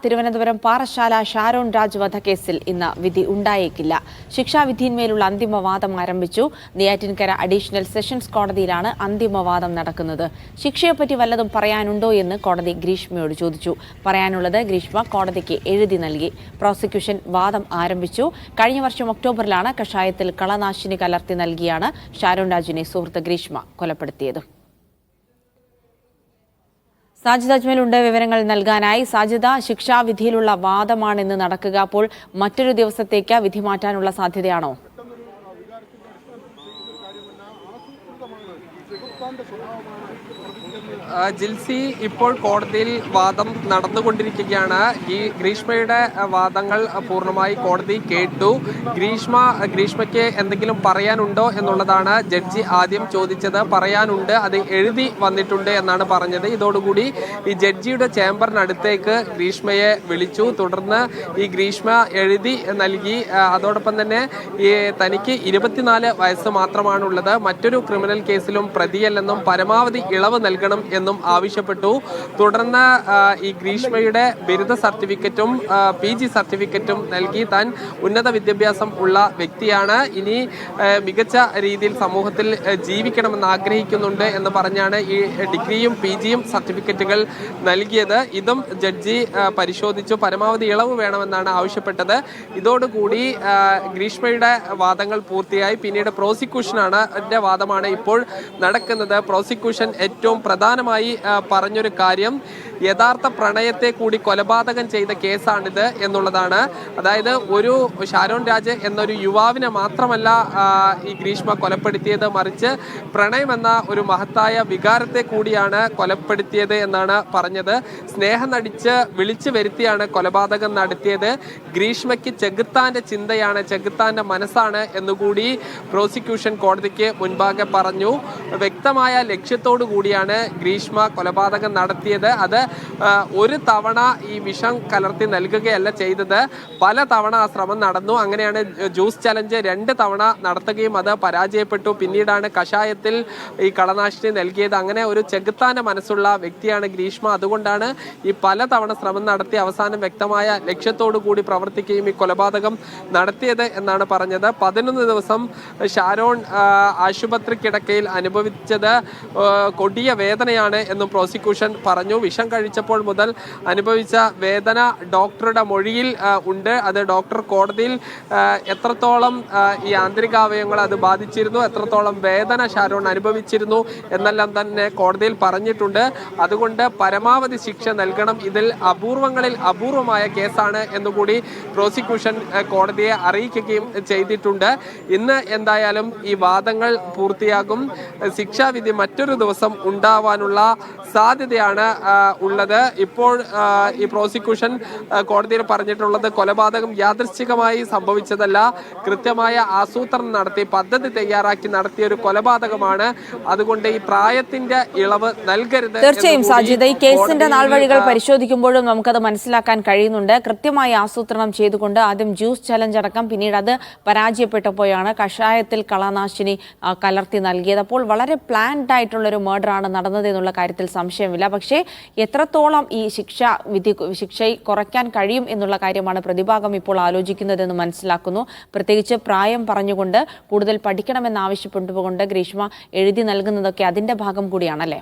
തിരുവനന്തപുരം പാറശാല ഷാരോൺ രാജ് വധക്കേസിൽ ഇന്ന് വിധി ഉണ്ടായേക്കില്ല. ശിക്ഷാവിധിയിന്മേലുള്ള അന്തിമവാദം ആരംഭിച്ചു. നെയ്യാറ്റിൻകര അഡീഷണൽ സെഷൻസ് കോടതിയിലാണ് അന്തിമവാദം നടക്കുന്നത്. ശിക്ഷയെപ്പറ്റി വല്ലതും പറയാനുണ്ടോ എന്ന് കോടതി ഗ്രീഷ്മയോട് ചോദിച്ചു. പറയാനുള്ളത് ഗ്രീഷ്മ കോടതിക്ക് എഴുതി നൽകി. പ്രോസിക്യൂഷൻ വാദം ആരംഭിച്ചു. കഴിഞ്ഞ വർഷം ഒക്ടോബറിലാണ് കഷായത്തിൽ കളനാശിനി കലർത്തി നൽകിയാണ് ഷാരോൺ രാജിനെ സുഹൃത്ത് ഗ്രീഷ്മ കൊലപ്പെടുത്തിയത്. സാജിദ അജ്മലുണ്ട് വിവരങ്ങൾ നൽകാനായി. സാജിദ, ശിക്ഷാവിധിയിലുള്ള വാദമാണ് ഇന്ന് നടക്കുക. അപ്പോൾ മറ്റൊരു ദിവസത്തേക്ക് വിധി മാറ്റാനുള്ള സാധ്യതയാണോ? ജിൽസി, ഇപ്പോൾ കോടതിയിൽ വാദം നടന്നുകൊണ്ടിരിക്കുകയാണ്. ഈ ഗ്രീഷ്മയുടെ വാദങ്ങൾ പൂർണ്ണമായി കോടതി കേട്ടു. ഗ്രീഷ്മയ്ക്ക് എന്തെങ്കിലും പറയാനുണ്ടോ എന്നുള്ളതാണ് ജഡ്ജി ആദ്യം ചോദിച്ചത്. പറയാനുണ്ട്, അത് എഴുതി വന്നിട്ടുണ്ട് എന്നാണ് പറഞ്ഞത്. ഇതോടുകൂടി ഈ ജഡ്ജിയുടെ ചേംബറിനടുത്തേക്ക് ഗ്രീഷ്മയെ വിളിച്ചു. തുടർന്ന് ഈ ഗ്രീഷ്മ എഴുതി നൽകി. അതോടൊപ്പം തന്നെ തനിക്ക് 24 വയസ്സ് മാത്രമാണുള്ളത്, മറ്റൊരു ക്രിമിനൽ കേസിലും പ്രതിയല്ലെന്നും പരമാവധി ഇളവ് നൽകണം എന്നും ആവശ്യപ്പെട്ടു. തുടർന്ന് ഈ ഗ്രീഷ്മയുടെ ബിരുദ സർട്ടിഫിക്കറ്റും PG സർട്ടിഫിക്കറ്റും നൽകി. താൻ ഉന്നത വിദ്യാഭ്യാസം ഉള്ള വ്യക്തിയാണ്, ഇനി മികച്ച രീതിയിൽ സമൂഹത്തിൽ ജീവിക്കണമെന്ന് ആഗ്രഹിക്കുന്നുണ്ട് എന്ന് പറഞ്ഞാണ് ഈ ഡിഗ്രിയും PGയും സർട്ടിഫിക്കറ്റുകൾ നൽകിയത്. ഇതും ജഡ്ജി പരിശോധിച്ചു. പരമാവധി ഇളവ് വേണമെന്നാണ് ആവശ്യപ്പെട്ടത്. ഇതോടുകൂടി ഗ്രീഷ്മയുടെ വാദങ്ങൾ പൂർത്തിയായി. പിന്നീട് പ്രോസിക്യൂഷനാണ് വാദമാണ് ഇപ്പോൾ നടക്കുന്നത്. പ്രോസിക്യൂഷൻ ഏറ്റവും പ്രധാനമായി പറഞ്ഞൊരു കാര്യം, യഥാർത്ഥ പ്രണയത്തെ കൂടി കൊലപാതകം ചെയ്ത കേസാണിത് എന്നുള്ളതാണ്. അതായത് ഒരു ഷാരോൺ രാജ് എന്നൊരു യുവാവിനെ മാത്രമല്ല ഈ ഗ്രീഷ്മ കൊലപ്പെടുത്തിയത്, മറിച്ച് പ്രണയം എന്ന ഒരു മഹത്തായ വികാരത്തെ കൂടിയാണ് കൊലപ്പെടുത്തിയത് എന്നാണ് പറഞ്ഞത്. സ്നേഹം നടിച്ച് വിളിച്ചു വരുത്തിയാണ് കൊലപാതകം നടത്തിയത്. ഗ്രീഷ്മയ്ക്ക് ചെകുത്താന്റെ ചിന്തയാണ്, ചെകുത്താന്റെ മനസ്സാണ് എന്നുകൂടി പ്രോസിക്യൂഷൻ കോടതിക്ക് മുൻപാകെ പറഞ്ഞു. വ്യക്തമായ ലക്ഷ്യത്തോടു കൂടിയാണ് ഗ്രീഷ്മ കൊലപാതകം നടത്തിയത്. അത് ഒരു തവണ ഈ വിഷം കലർത്തി നൽകുകയല്ല ചെയ്തത്, പല തവണ ആ ശ്രമം നടന്നു. അങ്ങനെയാണ് ജ്യൂസ് ചലഞ്ച് 2 തവണ നടത്തുകയും അത് പരാജയപ്പെട്ടു. പിന്നീടാണ് കഷായത്തിൽ ഈ കളനാശിനി നൽകിയത്. അങ്ങനെ ഒരു ചെകുത്താന്റെ മനസ്സുള്ള വ്യക്തിയാണ് ഗ്രീഷ്മ. അതുകൊണ്ടാണ് ഈ പല തവണ ശ്രമം നടത്തി അവസാനം വ്യക്തമായ ലക്ഷ്യത്തോടു കൂടി പ്രവർത്തിക്കുകയും ഈ കൊലപാതകം നടത്തിയത് എന്നാണ് പറഞ്ഞത്. 11 ദിവസം ഷാരോൺ ആശുപത്രി കിടക്കയിൽ അനുഭവിച്ചത് കൊടിയ വേദനയാണ് എന്നും പ്രോസിക്യൂഷൻ പറഞ്ഞു. വിഷം കഴിച്ചപ്പോൾ മുതൽ അനുഭവിച്ച വേദന ഡോക്ടറുടെ മൊഴിയിൽ ഉണ്ട്. അത് ഡോക്ടർ കോടതിയിൽ എത്രത്തോളം ഈ ആന്തരികാവയവങ്ങൾ അത് ബാധിച്ചിരുന്നു, എത്രത്തോളം വേദന ഷാരോൺ അനുഭവിച്ചിരുന്നു എന്നെല്ലാം തന്നെ കോടതിയിൽ പറഞ്ഞിട്ടുണ്ട്. അതുകൊണ്ട് പരമാവധി ശിക്ഷ നൽകണം. ഇതിൽ അപൂർവങ്ങളിൽ അപൂർവമായ കേസാണ് എന്നുകൂടി പ്രോസിക്യൂഷൻ കോടതിയെ അറിയിക്കുകയും ചെയ്തിട്ടുണ്ട്. ഇന്ന് എന്തായാലും ഈ വാദങ്ങൾ പൂർത്തിയാകും. ശിക്ഷാവിധി മറ്റൊരു ദിവസം ഉണ്ടാവാനുള്ള സാധ്യതയാണ് ഉള്ളത്. ഇപ്പോൾ ഈ പ്രോസിക്യൂഷൻ കോടതിയിൽ പറഞ്ഞിട്ടുള്ളത് കൊലപാതകം യാദൃശ്ചികമായി സംഭവിച്ചതല്ല, കൃത്യമായ ആസൂത്രണം നടത്തി പദ്ധതി തയ്യാറാക്കി നടത്തിയ ഒരു കൊലപാതകമാണ്. അതുകൊണ്ട് ഈ പ്രായത്തിന്റെ ഇളവ് നൽകരുത്. തീർച്ചയായും സാജിദ, ഈ കേസിന്റെ നാൾവഴികൾ പരിശോധിക്കുമ്പോഴും നമുക്കത് മനസ്സിലാക്കാൻ കഴിയുന്നുണ്ട്. കൃത്യമായി ആസൂത്രണം ചെയ്തുകൊണ്ട് ആദ്യം ജ്യൂസ് ചലഞ്ച് അടക്കം, പിന്നീട് അത് പരാജയപ്പെട്ടപ്പോഴാണ് കഷായത്തിൽ കളനാശിനി കലർത്തി നൽകിയത്. അപ്പോൾ വളരെ പ്ലാൻഡ് ആയിട്ടുള്ള ഒരു മർഡറാണ് നടന്നത് എന്നുള്ള കാര്യത്തിൽ സംശയമില്ല. പക്ഷേ എത്രത്തോളം ഈ ശിക്ഷ കുറയ്ക്കാൻ കഴിയും എന്നുള്ള കാര്യമാണ് പ്രതിഭാഗം ഇപ്പോൾ ആലോചിക്കുന്നതെന്ന് മനസ്സിലാക്കുന്നു. പ്രത്യേകിച്ച് പ്രായം പറഞ്ഞുകൊണ്ട് കൂടുതൽ പഠിക്കണമെന്ന് ആവശ്യപ്പെട്ടുകൊണ്ട് ഗ്രീഷ്മ എഴുതി നൽകുന്നതൊക്കെ അതിന്റെ ഭാഗം കൂടിയാണല്ലേ?